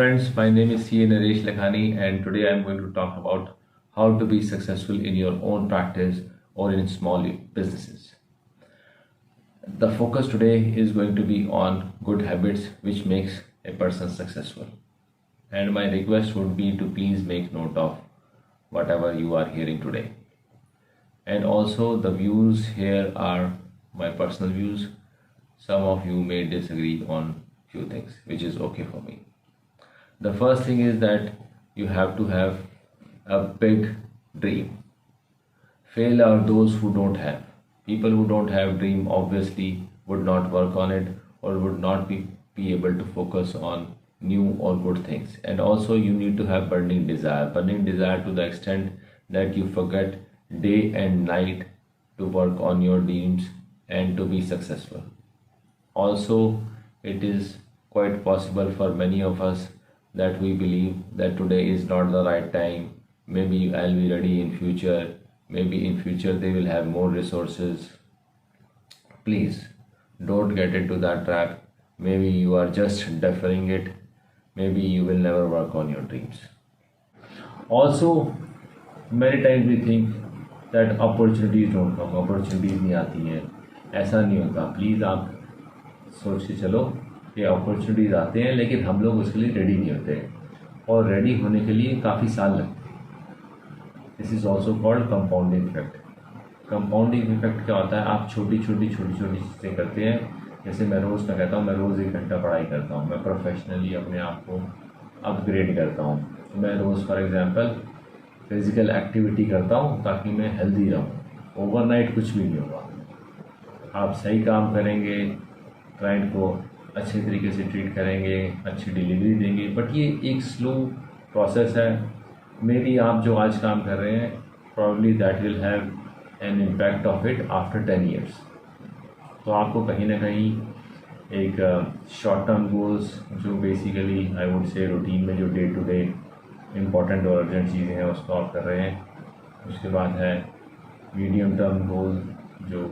Friends, my name is CA Naresh Lakhani, and today I'm going to talk about how to be successful in your own practice or in small businesses. The focus today is going to be on good habits which makes a person successful. And my request would be to please make note of whatever you are hearing today. And also the views here are my personal views. Some of you may disagree on few things, which is okay for me. The first thing is that you have to have a big dream. Fail are those who don't have. People who don't have dream obviously would not work on it or would not be able to focus on new or good things. And also you need to have burning desire to the extent that you forget day and night to work on your dreams and to be successful. Also, it is quite possible for many of us that we believe that today is not the right time. Maybe I'll be ready in future. Maybe in future they will have more resources. Please don't get into that trap. Maybe you are just deferring it. Maybe you will never work on your dreams. Also, many times we think that opportunities don't come. Opportunities नहीं आती हैं. ऐसा नहीं होता. Please आप सोच के चलो कि अपॉर्चुनिटीज़ आते हैं, लेकिन हम लोग उसके लिए रेडी नहीं होते और रेडी होने के लिए काफ़ी साल लगते हैं. This is also called compounding effect. Compounding effect क्या होता है? आप छोटी छोटी चीज़ें करते हैं. जैसे मैं रोज़ का कहता हूँ, मैं रोज़ 1 घंटा पढ़ाई करता हूँ. मैं प्रोफेशनली अपने आप को अपग्रेड करता हूँ. मैं रोज़ फॉर एग्ज़ाम्पल फिज़िकल एक्टिविटी करता हूँ ताकि मैं हेल्दी रहूँ. ओवरनाइट कुछ भी नहीं होगा. आप सही काम करेंगे, क्लाइंट को अच्छे तरीके से ट्रीट करेंगे, अच्छी डिलीवरी देंगे, बट ये एक स्लो प्रोसेस है. मे बी आप जो आज काम कर रहे हैं, probably that will have an impact of it after 10 years. तो आपको कहीं ना कहीं एक शॉर्ट टर्म गोल्स जो basically I would say routine में जो डे टू डे इम्पॉर्टेंट और अर्जेंट चीज़ें हैं उसको आप कर रहे हैं. उसके बाद है मीडियम टर्म गोल जो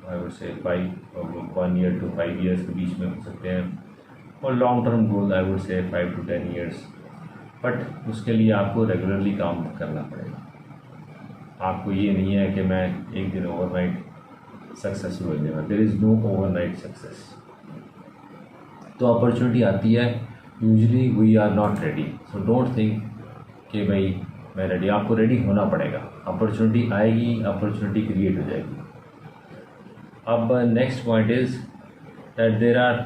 I would say 1 year to 5 years के बीच में हो सकते हैं, और long term goal I would say 5 to 10 years. But उसके लिए आपको रेगुलरली काम करना पड़ेगा. आपको ये नहीं है कि मैं एक दिन ओवरनाइट सक्सेसफुल हो जाएगा. There is no overnight success. तो अपॉर्चुनिटी आती है, usually we are not ready. So don't think कि भाई मैं रेडी. आपको रेडी होना पड़ेगा. अपॉर्चुनिटी आएगी, अपॉर्चुनिटी क्रिएट हो जाएगी. अब next point is that there are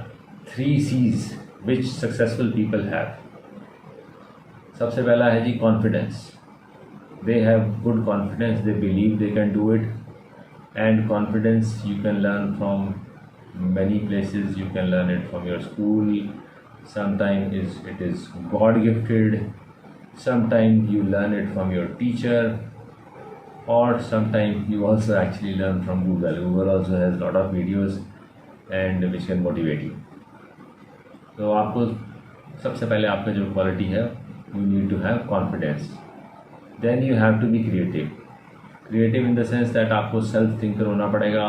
3 C's which successful people have. सबसे पहला है जी confidence. They have good confidence, they believe they can do it. And confidence you can learn from many places. You can learn it from your school. Sometimes it is God gifted. Sometimes you learn it from your teacher, or sometimes you also actually learn from Google. Google also has lot of videos and which can motivate you. तो आपको सबसे पहले आपका जो quality है, you need to have confidence. Then you have to be creative. Creative in the sense that आपको self thinker होना पड़ेगा,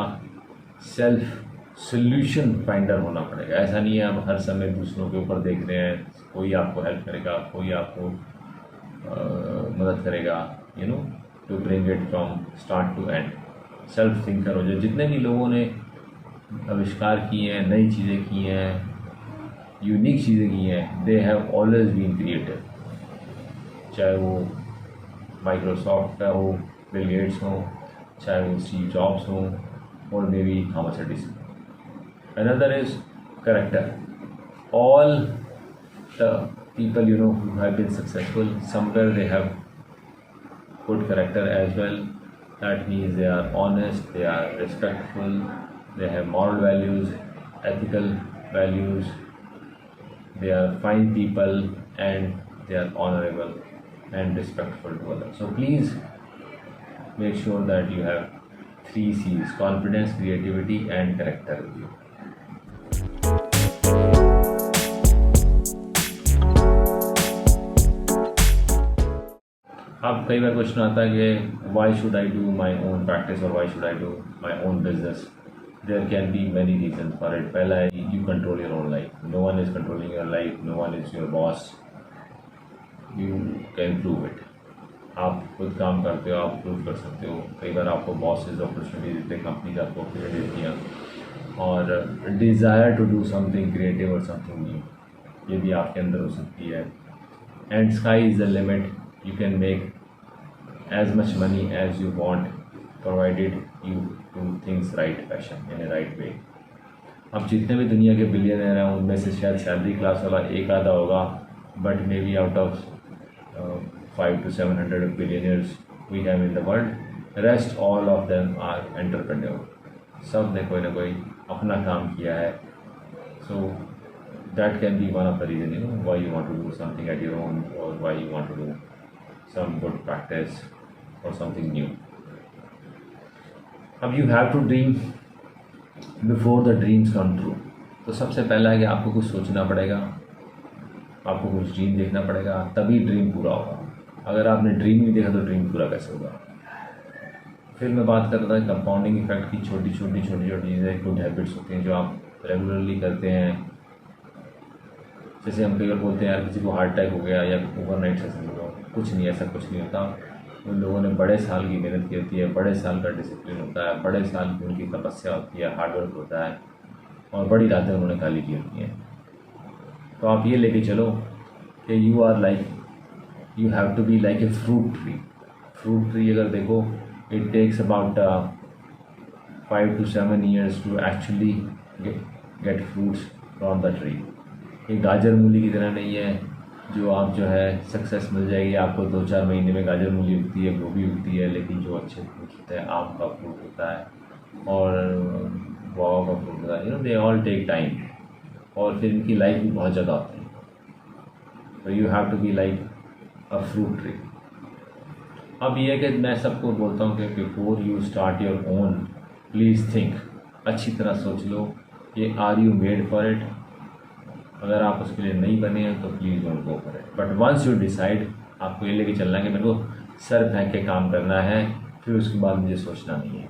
सेल्फ सोल्यूशन फाइंडर होना पड़ेगा. ऐसा नहीं है आप हर समय दूसरों के ऊपर देख रहे हैं, कोई आपको हेल्प करेगा, कोई आपको मदद करेगा, you know, to bring it from start to end. Self thinker हो जाए. जितने भी लोगों ने आविष्कार किए हैं, नई चीज़ें की हैं, यूनिक चीज़ें की हैं, they have always been creative. चाहे वो माइक्रोसॉफ्ट का हो, बिल गेट्स हो, चाहे वो स्टीव जॉब्स हो, और may be Thomas Edison. Another is character. All the people you know who have been successful, somewhere they have good character as well. That means they are honest, they are respectful, they have moral values, ethical values, they are fine people, and they are honorable and respectful to others. So please make sure that you have 3 C's: confidence, creativity and character with you. अब कई बार question आता है कि why should I do my own practice और why should I do my own business. There can be many reason for it. पहला है, you control your own life. No one is controlling your life, no one is your boss. You can prove it. आप खुद काम करते हो, आप prove कर सकते हो। कई बार आपको बॉसेस अपॉर्चुनिटी देते हैं, कंपनीज आपको अपॉर्चुनिटी देती हैं, और desire to do something creative और समथिंग न्यू ये भी आपके अंदर हो सकती है। And sky is the limit, you can make as much money as you want provided you do things right passion in a right way. अब जितने भी दुनिया के बिलियनर हैं उनमें से शायद सैलरी क्लास वाला एक आधा होगा, but may be out of 500 to 700 billionaires we have in the world, rest all of them are entrepreneur। सब ने कोई ना कोई अपना काम किया है। so that can be one of the reason why you want to do something at your own, or why you want to do some good practice or something new। अब you have to dream before the dreams come true। तो सबसे पहला है कि आपको कुछ सोचना पड़ेगा, आपको कुछ ड्रीम देखना पड़ेगा, तभी ड्रीम पूरा होगा। अगर आपने ड्रीम नहीं देखा तो ड्रीम पूरा कैसे होगा। फिर मैं बात कर रहा था कंपाउंडिंग इफेक्ट की। छोटी छोटी चीज़ें गुड हैबिट्स होती हैं जो आप रेगुलरली करते हैं। जैसे हम कई बार बोलते हैं यार किसी को हार्ट अटैक हो गया या ओवरनाइट सेशन हो, कुछ नहीं, ऐसा कुछ नहीं होता। उन लोगों ने बड़े साल की मेहनत की होती है, बड़े साल का डिसिप्लिन होता है, बड़े साल की उनकी तपस्या होती है, हार्डवर्क होता है, और बड़ी रातें उन्होंने खाली की होती हैं। तो आप ये लेके चलो कि you are like, you have to be like a fruit tree. Fruit tree अगर देखो, it takes about 5 to 7 years to actually get fruits from the tree. ये गाजर मूली की तरह नहीं है जो आप जो है सक्सेस मिल जाएगी आपको 2-4 महीने में। गाजर मूली उगती है, गोभी उगती है, लेकिन जो अच्छे फ्रूट होते हैं, आम का फ्रूट होता है और गुआवा का फ्रूट होता है, दे ऑल टेक टाइम, और फिर इनकी लाइफ भी बहुत ज़्यादा होती है। तो you have to be like a fruit tree. अब ये है कि मैं सबको बोलता हूँ कि before you start your own, please think, अच्छी तरह सोच लो कि are you made for it. अगर आप उसके लिए नहीं बने हैं तो please don't go for it. But once you decide, आपको ये लेके चलना है कि मेरे को सर फेंक के काम करना है, फिर उसके बाद मुझे सोचना नहीं है,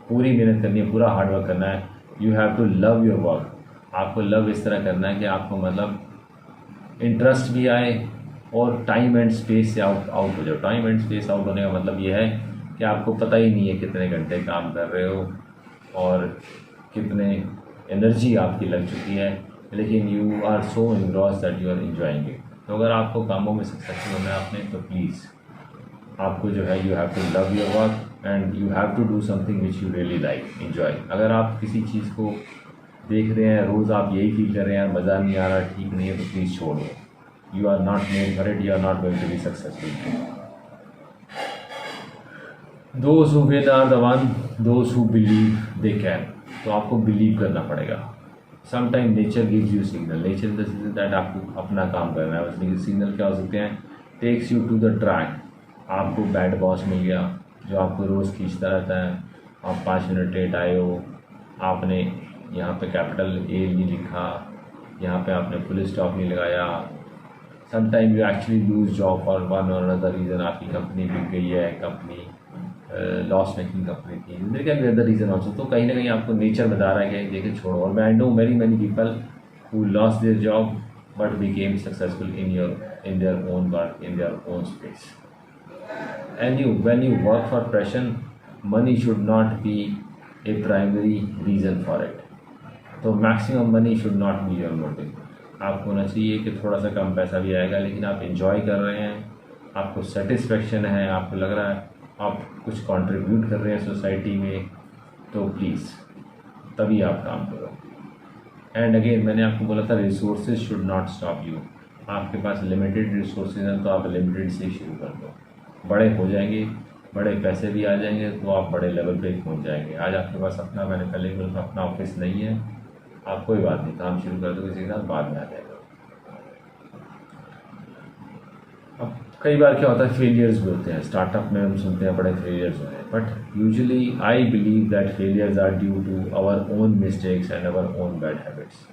पूरी मेहनत करनी है, पूरा हार्डवर्क करना है। You have to love your work. आपको लव इस तरह करना है कि आपको मतलब इंटरेस्ट भी आए और टाइम एंड स्पेस से आउट हो जाओ। टाइम एंड स्पेस आउट होने का मतलब ये है कि आपको पता ही नहीं है कितने घंटे काम कर रहे हो और कितने एनर्जी आपकी लग चुकी है, लेकिन you are so engross that you are enjoying it. तो अगर आपको कामों में सक्सेसफुल होना है आपने, तो प्लीज़ आपको जो है you have to love your work and you have to do something which you really like, enjoy. अगर आप किसी चीज़ को देख रहे हैं, रोज़ आप यही फील कर रहे हैं, मज़ा नहीं आ रहा, ठीक नहीं है, तो प्लीज़ छोड़ दो। You are not made for it, you are not going to be successful। Those who win are the one, those who believe they can। तो आपको बिलीव करना पड़ेगा। Sometimes nature gives you signal, nature in the sense that आपको अपना काम करना है। उसमें सिग्नल क्या हो सकते हैं? Takes you to the track। आपको बैड बॉस मिल गया जो आपको रोज़ खींचता रहता है, आप 5 मिनट लेट आए हो, आपने यहाँ पे कैपिटल ए नहीं लिखा, यहाँ पे आपने फुल स्टॉप नहीं लगाया। Sometime you actually lose job for one or another reason. आपकी कंपनी बिक गई है, कंपनी लॉस मेकिंग कंपनी थी, there can be other reason also. तो कहीं ना कहीं आपको नेचर बता रहा है कि देखिए छोड़ो। और मैं I know very many people who lost their job but became successful in their own work, in their own space. And when you work for passion, money should not be a primary reason for it. तो maximum money should not be your motive. आपको होना चाहिए कि थोड़ा सा कम पैसा भी आएगा, लेकिन आप एंजॉय कर रहे हैं, आपको सेटिस्फेक्शन है, आपको लग रहा है आप कुछ कंट्रीब्यूट कर रहे हैं सोसाइटी में, तो प्लीज़ तभी आप काम करो। एंड अगेन मैंने आपको बोला था resources should not stop you. आपके पास लिमिटेड रिसोर्सेज हैं तो आप लिमिटेड से शुरू कर दो। बड़े हो जाएंगे, बड़े पैसे भी आ जाएंगे, तो आप बड़े लेवल पे पहुंच जाएंगे। आज आपके पास अपना, मैंने पहले बोला था, अपना ऑफिस नहीं है, आप कोई बात नहीं, काम शुरू कर दो, किसी के साथ बाद में आ जाएगा। अब कई बार क्या होता है, फेलियर्स भी होते हैं। स्टार्टअप में हम सुनते हैं बड़े फेलियर्स होते हैं, but usually I believe that failures are due to our own mistakes and our own bad habits.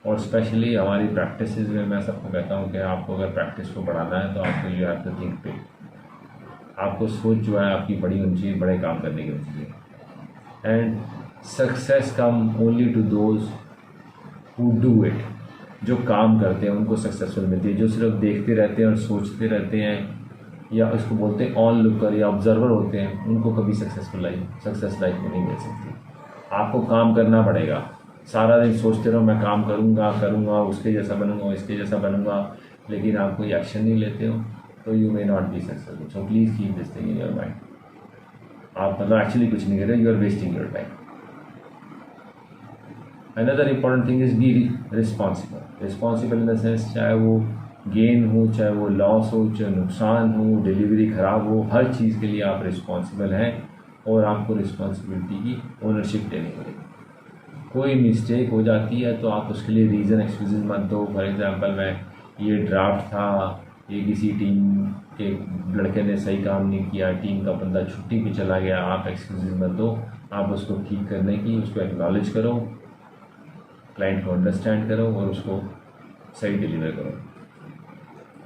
और स्पेशली हमारी प्रैक्टिसेस में मैं सबको कहता हूँ कि आपको अगर प्रैक्टिस को बढ़ाना है तो आपको you have to think big. आपको सोच जो है आपकी बड़ी होनी चाहिए, बड़े काम करने की होनी चाहिए। And success come only to those who do it, जो काम करते हैं उनको सक्सेसफुल मिलती है। जो सिर्फ देखते रहते हैं और सोचते रहते हैं या इसको बोलते हैं ऑन लुकर या ऑब्जर्वर होते हैं, उनको कभी सक्सेस लाइफ में नहीं मिल सकती। आपको काम करना पड़ेगा। सारा दिन सोचते रहो मैं काम करूँगा, उसके जैसा बनूँगा, इसके जैसा बनूँगा, लेकिन आप कोई एक्शन नहीं लेते हो तो you may not be successful. So please keep this thing in your mind. आप मतलब एक्चुअली कुछ नहीं कर रहे, you are wasting your time. Another important thing is be responsible in the sense, चाहे वो गेन हो, चाहे वो लॉस हो, चाहे नुकसान हो, डिलीवरी ख़राब हो, हर चीज़ के लिए आप रिस्पॉन्सिबल हैं और आपको रिस्पॉन्सिबिलिटी की ओनरशिप लेनी पड़ेगी। कोई मिस्टेक हो जाती है तो आप उसके लिए रीज़न एक्सक्यूज़ मत दो। फॉर एग्ज़ाम्पल मैं ये ड्राफ्ट था, ये किसी टीम के लड़के ने सही काम नहीं किया, टीम का बंदा छुट्टी पे चला गया, आप एक्सक्यूज़ मत दो। आप उसको ठीक करने की, उसको एक्नॉलेज करो, क्लाइंट को अंडरस्टैंड करो और उसको सही डिलीवर करो।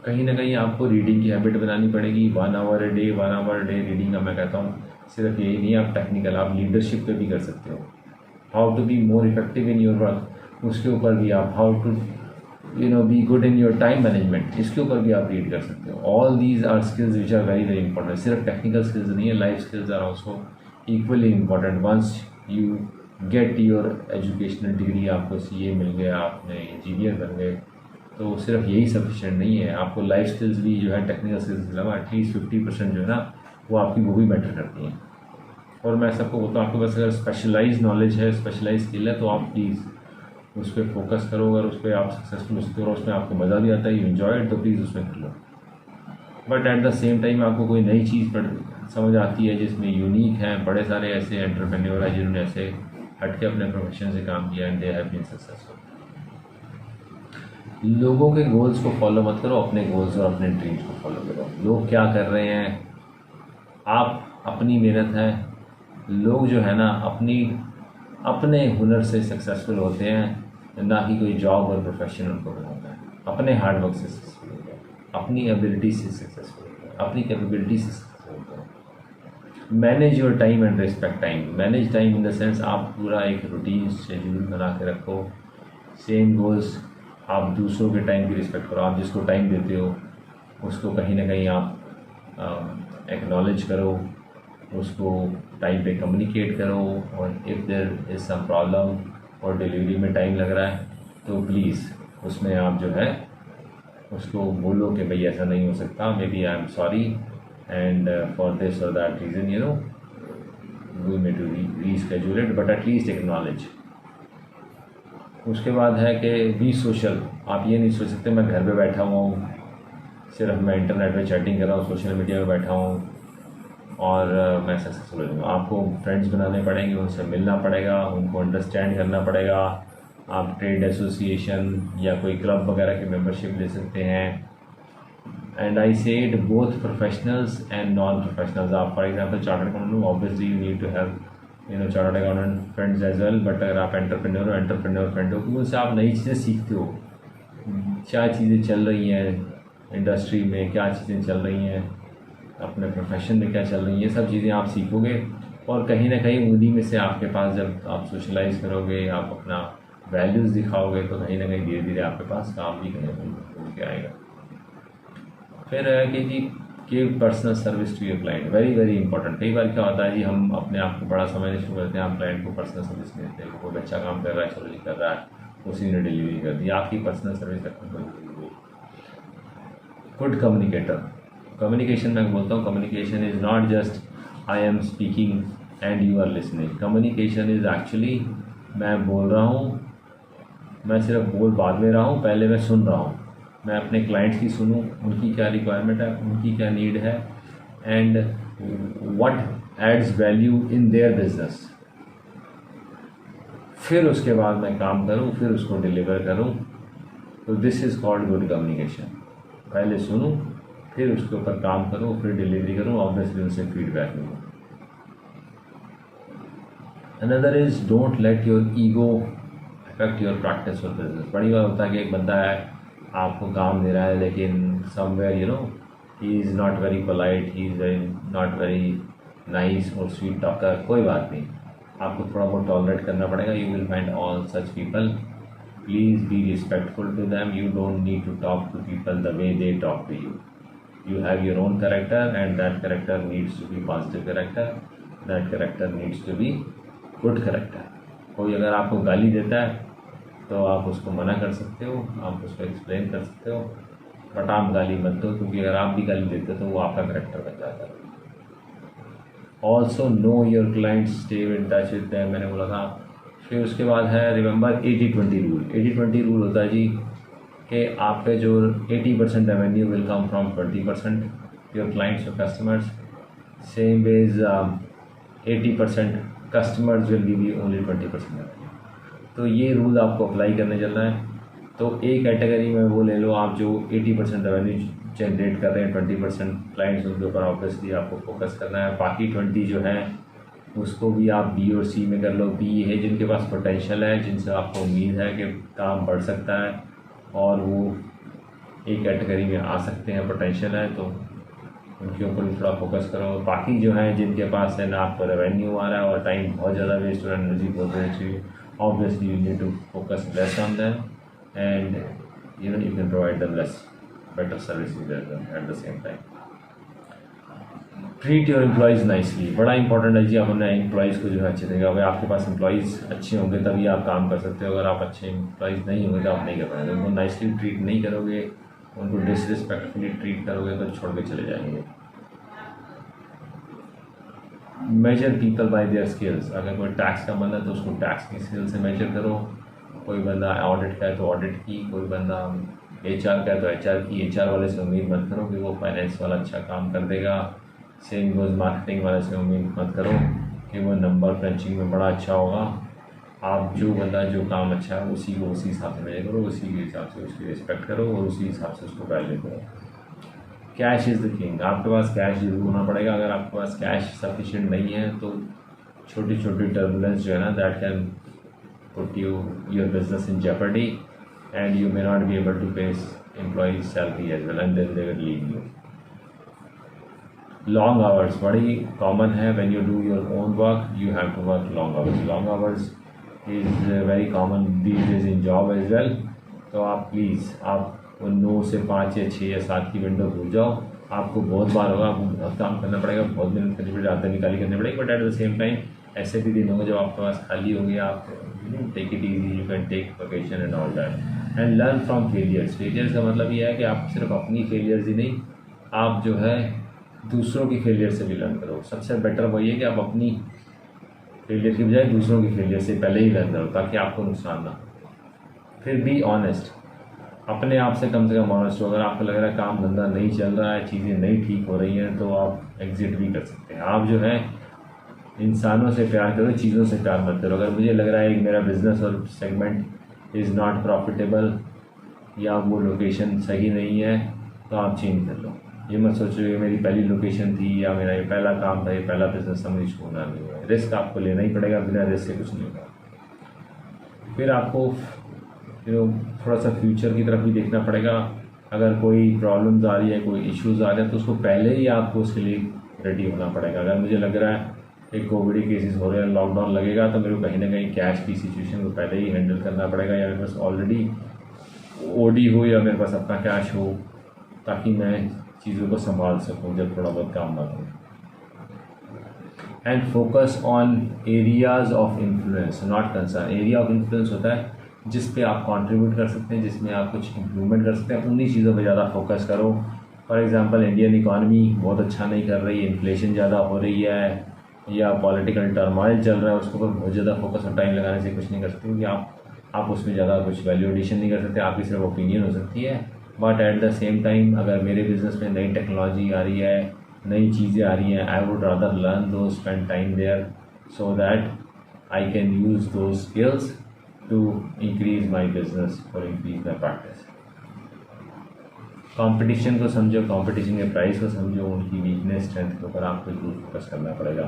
कहीं ना कहीं आपको रीडिंग की हैबिट बनानी पड़ेगी। 1 आवर अ डे रीडिंग का मैं कहता हूँ। सिर्फ यही नहीं, आप टेक्निकल, आप लीडरशिप पे भी कर सकते हो। How to be more effective in your work, उसके ऊपर भी आप how to be good in your time management, इसके ऊपर भी आप रीड कर सकते हो। All these are skills which are very very important. सिर्फ टेक्निकल स्किल्स नहीं है, life skills are also equally important. Once you get your educational degree, आपको CA मिल गया, आपने इंजीनियर बन गए, तो सिर्फ यही सफिशिएंट नहीं है। आपको लाइफ स्किल्स भी जो है टेक्निकल स्किल्स के अलावा एटलीस्ट 50% जो है ना वो आपकी वो भी मैटर करती हैं। और मैं सबको बोलता हूँ, आपके पास अगर स्पेशलाइज नॉलेज है, स्पेशलाइज स्किल है, तो आप प्लीज़ उस पर फोकस करो। अगर उस पर आप सक्सेसफुल हो सकते हो और उसमें आपको मज़ा भी आता है, यू एंजॉय इट, तो प्लीज़ उसमें कर लो। But at the same time आपको कोई नई चीज़ समझ आती है जिसमें यूनिक है। बड़े सारे ऐसे एंटरप्रेन्योर हैं जिन्होंने ऐसे हट के अपने प्रोफेशन से काम किया and they have been successful. लोगों के गोल्स को फॉलो मत करो, अपने गोल्स और अपने ड्रीम्स को फॉलो करो। लोग क्या कर रहे हैं, आप अपनी मेहनत है। लोग जो है ना अपने हुनर से सक्सेसफुल होते हैं, ना कि कोई जॉब और प्रोफेशन उनको बनाता है। अपने हार्डवर्क से सक्सेसफुल होते हैं, अपनी एबिलिटी से सक्सेसफुल होते हैं, अपनी कैपेबिलिटी से सक्सेसफुल होते हैं। Manage your time and respect time. Manage time in the sense, आप पूरा एक रूटीन शेड्यूल बना के रखो। सेम गोल्स, आप दूसरों के टाइम की रिस्पेक्ट करो। आप जिसको टाइम देते हो उसको कहीं ना कहीं आप एक्नॉलेज करो, उसको टाइम पे कम्युनिकेट करो। और if there is some problem और डिलीवरी में टाइम लग रहा है तो प्लीज़ उसमें आप जो है उसको बोलो कि भाई ऐसा नहीं हो सकता, maybe I am sorry and for this और that reason we may to reschedule it, but at least acknowledge. उसके बाद है कि बी सोशल। आप ये नहीं सोच सकते मैं घर पे बैठा हुआ हूँ, सिर्फ मैं इंटरनेट पे चैटिंग कर रहा हूँ, सोशल मीडिया पे बैठा हूँ और मैं सक्सेसफुल हो जाऊँगा। आपको फ्रेंड्स बनाने पड़ेंगे, उनसे मिलना पड़ेगा, उनको अंडरस्टैंड करना पड़ेगा। आप ट्रेड एसोसिएशन या कोई क्लब वगैरह की मेंबरशिप ले सकते हैं। And I said both professionals and non professionals. आप for example chartered accountant, obviously you need to have chartered accountant friends as well. But अगर आप एंटरप्रेन्योर फ्रेंड हो, क्योंकि उससे आप नई चीज़ें सीखते हो। क्या चीज़ें चल रही हैं इंडस्ट्री में, क्या चीज़ें चल रही हैं अपने प्रोफेशन में, क्या चल रही हैं, ये सब चीज़ें आप सीखोगे। और कहीं ना कहीं उन्हीं में से आपके पास जब आप सोशलाइज करोगे, आप अपना वैल्यूज़ दिखाओगे, तो कहीं ना कहीं धीरे धीरे आपके पास काम भी करने के आएगा। फिर है कि जी give personal service to your client, very very important. कई बार क्या होता है जी, हम अपने आप को बड़ा समझने शुरू करते हैं, हम क्लाइंट को पर्सनल सर्विस नहीं देते हैं। कोई अच्छा काम कर रहा है, चलो जी कर रहा है, उसी ने डिलीवरी कर दी, आपकी पर्सनल सर्विस रखनी पड़ेगी। Good communicator. कम्युनिकेशन मैं बोलता हूँ, communication is not just I am speaking and you are listening. Communication is actually मैं बोल रहा हूँ, मैं सिर्फ बोल बाद में रहा हूँ, पहले मैं सुन रहा हूँ। मैं अपने क्लाइंट्स की सुनूँ, उनकी क्या रिक्वायरमेंट है, उनकी क्या नीड है and what adds value in their business. फिर उसके बाद मैं काम करूँ, फिर उसको डिलीवर करूँ। तो this is called good communication. पहले सुनूँ, फिर उसके ऊपर काम करूँ, फिर डिलीवरी करूँ, ऑब्वियसली उनसे फीडबैक लूँ। Another is don't let your ego affect your practice और बिजनेस। बड़ी बार होता है कि एक बंदा है, आपको काम दे रहा है, लेकिन somewhere he is not very polite, he is not very nice और स्वीट टॉकर। कोई बात नहीं, आपको थोड़ा बहुत टॉलरेट करना पड़ेगा। You will find all such people, Please be respectful to them. You don't need to talk to people the way they talk to you. You have your own character, and that character needs to be positive character. That character needs to be good character. कोई अगर आपको गाली देता है तो आप उसको मना कर सकते हो, आप उसको एक्सप्लेन कर सकते हो, बट आप गाली मत दो, क्योंकि अगर आप भी गाली देते हो तो वो आपका करेक्टर बन जाता है. Also know your clients, stay in touch with them, मैंने बोला था. फिर उसके बाद है रिमेंबर 80-20 रूल. 80-20 रूल होता है जी कि आपके जो 80% revenue will come from 20% your clients और customers. Same ways 80% customers will give you only 20%. तो ये रूल आपको अप्लाई करने चलना है. तो एक कैटेगरी में वो ले लो आप जो 80% रेवेन्यू जनरेट कर रहे हैं, 20% क्लाइंट्स, उनके ऊपर ऑब्वियसली आपको फोकस करना है. बाकी 20 जो है उसको भी आप बी और सी में कर लो. बी है जिनके पास पोटेंशियल है, जिनसे आपको उम्मीद है कि काम बढ़ सकता है और वो एक कैटेगरी में आ सकते हैं, पोटेंशियल है, तो उनके ऊपर भी थोड़ा फोकस करो. बाकी जो है जिनके पास है ना आपको रेवेन्यू आ रहा है और टाइम बहुत ज़्यादा वेस्ट हो रहा है, एनर्जी बहुत वेस्ट हुई, obviously you need to focus less on them and you can provide them less better services at the same time. Treat your employees nicely. बड़ा इंपॉर्टेंट है जी, आप अपने एम्प्लॉयज़ को जो है अच्छे देंगे. अगर आपके पास एम्प्लॉयज़ अच्छे होंगे तभी आप काम कर सकते हो. अगर आप अच्छे एम्प्लॉयज़ नहीं होंगे तो आप नहीं कर पाएंगे. उनको नाइसली ट्रीट नहीं करोगे, उनको डिसरिस्पेक्टफुली ट्रीट करोगे तो छोड़ के चले जाएंगे. Major people by their skills. अगर कोई टैक्स का बंदा है तो उसको टैक्स की स्किल से मेजर करो. कोई बंदा ऑडिट का है तो ऑडिट की, कोई बंदा HR का है तो HR की. HR वाले से उम्मीद मत करो कि वो फाइनेंस वाला अच्छा काम कर देगा. सेम गोज मार्केटिंग वाले से उम्मीद मत करो कि वो नंबर क्रंचिंग में बड़ा अच्छा होगा. आप जो बंदा जो काम अच्छा है उसी को उसी हिसाब से मेजर करो, उसी के हिसाब से उसकी रिस्पेक्ट करो और उसी हिसाब से उसको वैल्यू करो. Cash is the king. आपके पास कैश जरूर होना पड़ेगा. अगर आपके पास कैश सफिशिएंट नहीं है तो छोटी छोटी टर्बुलेंस जो है ना, that can put your business in jeopardy and you may not be able to pay employees salary as well and then they will leave you. Long hours बड़ी common है. when you do your own work you have to work long hours. Long hours is very common these days in job as well. तो आप please आप 9 से 5 या 6 या 7 की window भूल जाओ. आपको बहुत बार होगा, आपको बहुत काम करना पड़ेगा, बहुत मेहनत करनी पड़ेगी, रातें निकाली करनी पड़ेगी, but at the same time ऐसे भी दिन होंगे जब आपके पास खाली होंगे. आप take it easy, you can take vacation and all that and learn from failures. Failures का मतलब ये है कि आप सिर्फ अपनी फेलियर्स ही नहीं, आप जो है दूसरों की फेलियर से भी लर्न करो. सबसे बेटर वही है कि आप अपनी फेलियर की बजाय दूसरों की फेलियर से पहले ही लर्न करो ताकि आपको नुकसान ना. फिर बी ऑनेस्ट. अपने आप से कम ऑनेस्ट हो. अगर आपको लग रहा है काम धंधा नहीं चल रहा है, चीज़ें नहीं ठीक हो रही हैं, तो आप एग्जिट भी कर सकते हैं. आप जो है इंसानों से प्यार करो, चीज़ों से प्यार मत करो. अगर मुझे लग रहा है कि मेरा बिज़नेस और सेगमेंट इज़ नॉट प्रॉफिटेबल या वो लोकेशन सही नहीं है तो आप चेंज कर लो. ये मत सोचो कि मेरी पहली लोकेशन थी या मेरा ये पहला काम था, ये पहला बिज़नेस था, मुझे छोड़ना नहीं है. रिस्क आपको लेना ही पड़ेगा, बिना रिस्क से कुछ नहीं होगा. फिर आपको थोड़ा सा फ्यूचर की तरफ भी देखना पड़ेगा. अगर कोई प्रॉब्लम्स आ रही है, कोई इश्यूज़ आ रहे हैं तो उसको पहले ही आपको उसके लिए रेडी होना पड़ेगा. अगर मुझे लग रहा है कि कोविड केसेस हो रहे हैं, लॉकडाउन लगेगा, तो मेरे को कहीं ना कहीं कैश की सिचुएशन को पहले ही हैंडल करना पड़ेगा, या मेरे पास ऑलरेडी OD हो या मेरे पास अपना कैश हो, ताकि मैं चीज़ों को संभाल सकूं जब थोड़ा बहुत काम बंद हो. And focus on areas of influence not concern. Area of influence होता है जिस पे आप कंट्रीब्यूट कर सकते हैं, जिसमें आप कुछ इम्प्रूवमेंट कर सकते हैं. उन्हीं चीज़ों पे ज़्यादा फोकस करो. फॉर एग्जांपल इंडियन इकॉनमी बहुत अच्छा नहीं कर रही है, इन्फ्लेशन ज़्यादा हो रही है या पॉलिटिकल टर्मोइल चल रहा है, उसके ऊपर बहुत ज़्यादा फोकस और टाइम लगाने से कुछ नहीं कर सकते, क्योंकि आप उसमें ज़्यादा कुछ वैल्यू एडिशन नहीं कर सकते. आपकी सिर्फ ओपिनियन हो सकती है. But at the same time अगर मेरे बिज़नेस में नई टेक्नोलॉजी आ रही है, नई चीज़ें आ रही हैं, I would rather learn those, spend time there so that I can use those skills to increase my business or increase my practice. Competition को समझो, कंपटीशन के प्राइस को समझो, उनकी वीकनेस स्ट्रेंथ के ऊपर आपको जरूर फोकस करना पड़ेगा.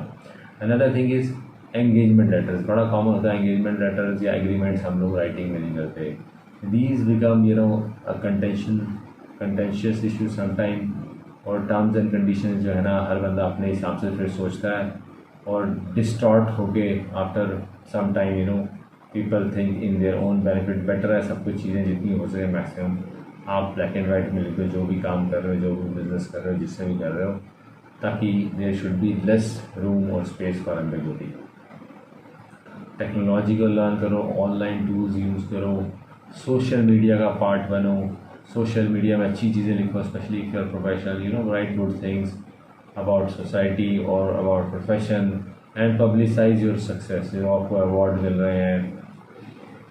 Another thing is engagement letters. बड़ा कॉमन होता है एंगेजमेंट लेटर्स या एग्रीमेंट्स हम लोग राइटिंग में नहीं करते. These become a contentious issue sometime. और टर्म्स एंड कंडीशंस जो है ना, हर बंदा अपने हिसाब से फिर सोचता है और डिस्टॉर्ट होके after some time people think in their own benefit. Better है सब कुछ चीज़ें जितनी हो सके मैक्सिमम आप ब्लैक एंड वाइट में लिखो, जो भी काम कर रहे हो, जो भी बिजनेस कर रहे हो, जिससे भी कर रहे हो, ताकि there should be less room और स्पेस फॉर एम्बिग्विटी। टेक्नोलॉजी को लर्न करो, ऑनलाइन टूल्स यूज़ करो, सोशल मीडिया का पार्ट बनो, सोशल मीडिया में अच्छी चीज़ें लिखो, specially if you are professional, you know, write good things about society और about profession and publicize your success. जो आपको अवार्ड मिल रहे हैं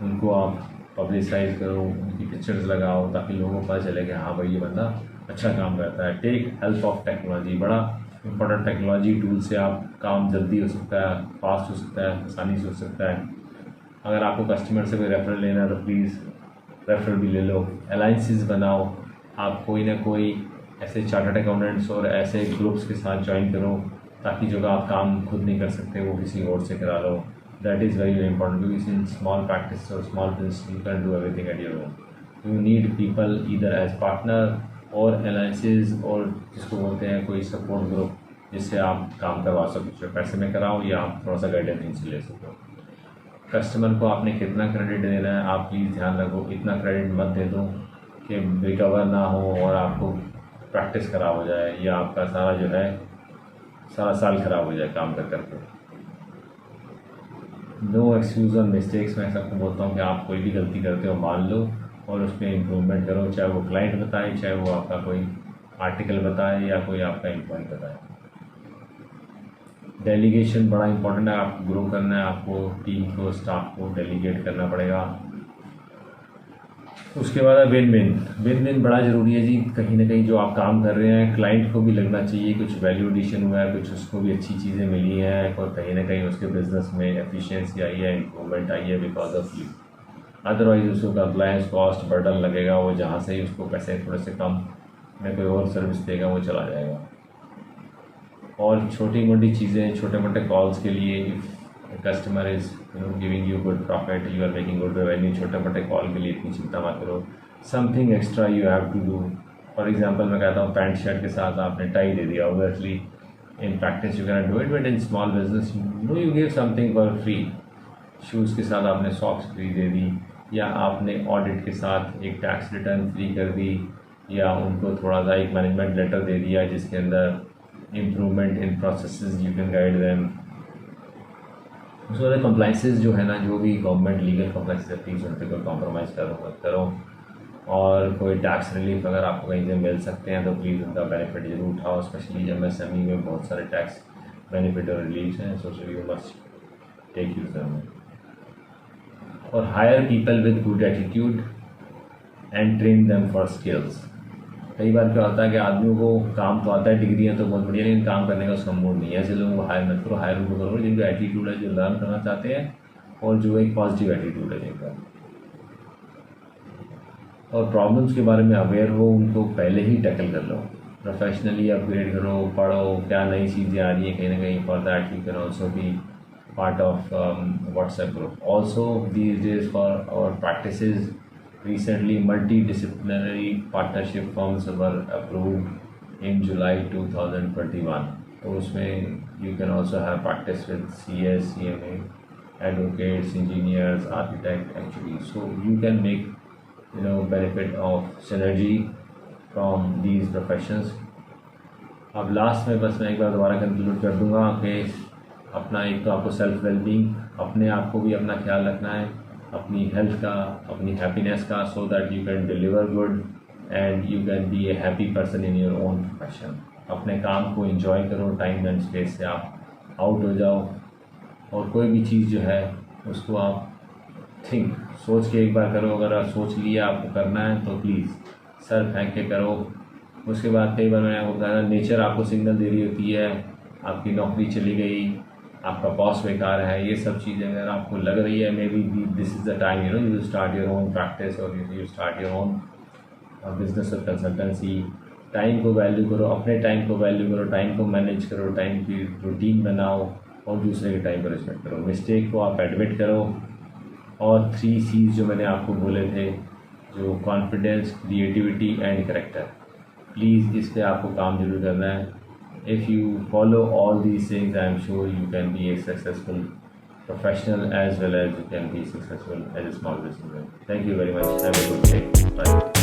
उनको आप पब्लिसाइज करो, उनकी पिक्चर्स लगाओ, ताकि लोगों को पता चले कि हाँ भाई ये बंदा अच्छा काम करता है। टेक हेल्प ऑफ टेक्नोलॉजी, बड़ा इंपॉर्टेंट। टेक्नोलॉजी टूल से आप काम जल्दी हो सकता है, फास्ट हो सकता है, आसानी से हो सकता है। अगर आपको कस्टमर से कोई रेफरल लेना है तो प्लीज़ रेफरल भी ले लो। अलाइंसेस बनाओ, आप कोई ना कोई ऐसे चार्टर्ड अकाउंटेंट्स और ऐसे ग्रुप्स के साथ ज्वाइन करो, ताकि जो आप काम खुद नहीं कर सकते वो किसी और से करा लो। That is very important, because in small practice और small business you can do everything at your own. You need people either as partner और अलाइंसेस, और जिसको बोलते हैं कोई सपोर्ट ग्रुप, जिससे आप काम करवा सको, पैसे में कराओ या आप थोड़ा सा गाइडेंस इनसे ले सको। कस्टमर को आपने कितना क्रेडिट देना है, आप प्लीज़ ध्यान रखो, इतना क्रेडिट मत दे दो कि रिकवर ना हो और आपको प्रैक्टिस ख़राब हो जाए, या आपका सारा जो है सारा साल ख़राब हो जाए काम कर करके। No excuse on mistakes. मैं सबको बोलता हूँ कि आप कोई भी गलती करते हो मान लो और उसमें इम्प्रूवमेंट करो, चाहे वो क्लाइंट बताए, चाहे वो आपका कोई आर्टिकल बताए, या कोई आपका एम्प्लॉय बताए। डेलीगेशन बड़ा इंपॉर्टेंट है। आपको ग्रो करना है, आपको टीम को, स्टाफ को डेलीगेट करना पड़ेगा। उसके बाद विन विन। विन विन बड़ा ज़रूरी है जी। कहीं ना कहीं जो आप काम कर रहे हैं क्लाइंट को भी लगना चाहिए कुछ वैल्यू एडिशन हुआ है, कुछ उसको भी अच्छी चीज़ें मिली हैं, और कहीं ना कहीं उसके बिजनेस में एफिशिएंसी आई है, इम्प्रूवमेंट आई है बिकॉज ऑफ यू। अदरवाइज उसको कंप्लायंस कॉस्ट बर्डन लगेगा, वो जहाँ से ही उसको पैसे थोड़े से कम में कोई और सर्विस देगा वो चला जाएगा। और छोटी मोटी चीज़ें, छोटे मोटे कॉल्स के लिए, if customer is giving you good profit, you are making good revenue, छोटे मोटे कॉल के लिए इतनी चिंता मत करो। Something extra you have to do. For example मैं कहता हूँ पैंट शर्ट के साथ आपने टाई दे दिया, obviously in practice you can do it, but in small business you give something for free. Shoes के साथ आपने सॉक्स फ्री दे दी, या आपने ऑडिट के साथ एक टैक्स रिटर्न फ्री कर दी, या उनको थोड़ा सा एक मैनेजमेंट लेटर दे दिया जिसके अंदर improvement in processes you can guide them. उसके बाद कंप्लाइंसेस जो है ना, जो भी गवर्नमेंट लीगल कंप्लाइंसेस है, प्लीज़ उन पर कोई कॉम्प्रोमाइज़ करो मत करो। और कोई टैक्स रिलीफ अगर आपको कहीं से मिल सकते हैं तो प्लीज़ उनका बेनिफिट जरूर उठाओ, स्पेशली MSME में बहुत सारे टैक्स बेनिफिट और रिलीफ हैं, so you must take use them. और hire people with good attitude and train them for skills. कई बार क्या होता है कि आदमियों को काम तो आता है, डिग्रियां तो बहुत बढ़िया, लेकिन काम करने का उसका मूड नहीं है। ऐसे लोगों को हायर मत करो, हायर उनको करो जिनका एटीट्यूड है, जो लर्न करना चाहते हैं और जो एक पॉजिटिव एटीट्यूड है जिनका, और प्रॉब्लम्स के बारे में अवेयर हो, उनको पहले ही टैकल कर लो। प्रोफेशनली अपग्रेड करो, पढ़ो, क्या नई चीज़ें आ रही हैं कहीं ना कहीं। For that you can also be part of WhatsApp group. Also these days for our practices, recently multidisciplinary partnership firms were approved in July 2021. तो उसमें you can also have practice with CS, CMA, advocates, engineers, architect actually. So you can make benefit of synergy from these professions. अब last में बस मैं एक बार दोबारा conclude कर दूंगा कि अपना एक तो आपको सेल्फ वेलबींग, अपने आप को भी अपना ख्याल रखना है, अपनी हेल्थ का, अपनी हैप्पीनेस का, so that you can deliver good and you can be A happy person in your own profession. अपने काम को एंजॉय करो, टाइम एंड स्पेस से आप आउट हो जाओ, और कोई भी चीज़ जो है उसको आप सोच के एक बार करो। अगर आप सोच लिया आपको करना है तो प्लीज़ सर फेंक के करो। उसके बाद कई बार मैंने आपको बताया, नेचर आपको सिग्नल दे रही होती है, आपकी नौकरी चली गई, आपका बॉस बेकार है, ये सब चीज़ें अगर आपको लग रही है, maybe this is the time you start your own practice और you start your own business और कंसल्टेंसी। टाइम को वैल्यू करो, अपने टाइम को वैल्यू करो, टाइम को मैनेज करो, टाइम की रूटीन बनाओ, और दूसरे के टाइम को रिस्पेक्ट करो। मिस्टेक को आप एडमिट करो, और 3 C's जो मैंने आपको बोले थे, जो confidence, creativity and character, please इस पर आपको काम जरूर करना है। If you follow all these things, I am sure you can be a successful professional as well as you can be successful as a small businessman. Thank you very much. Have a good day. Bye.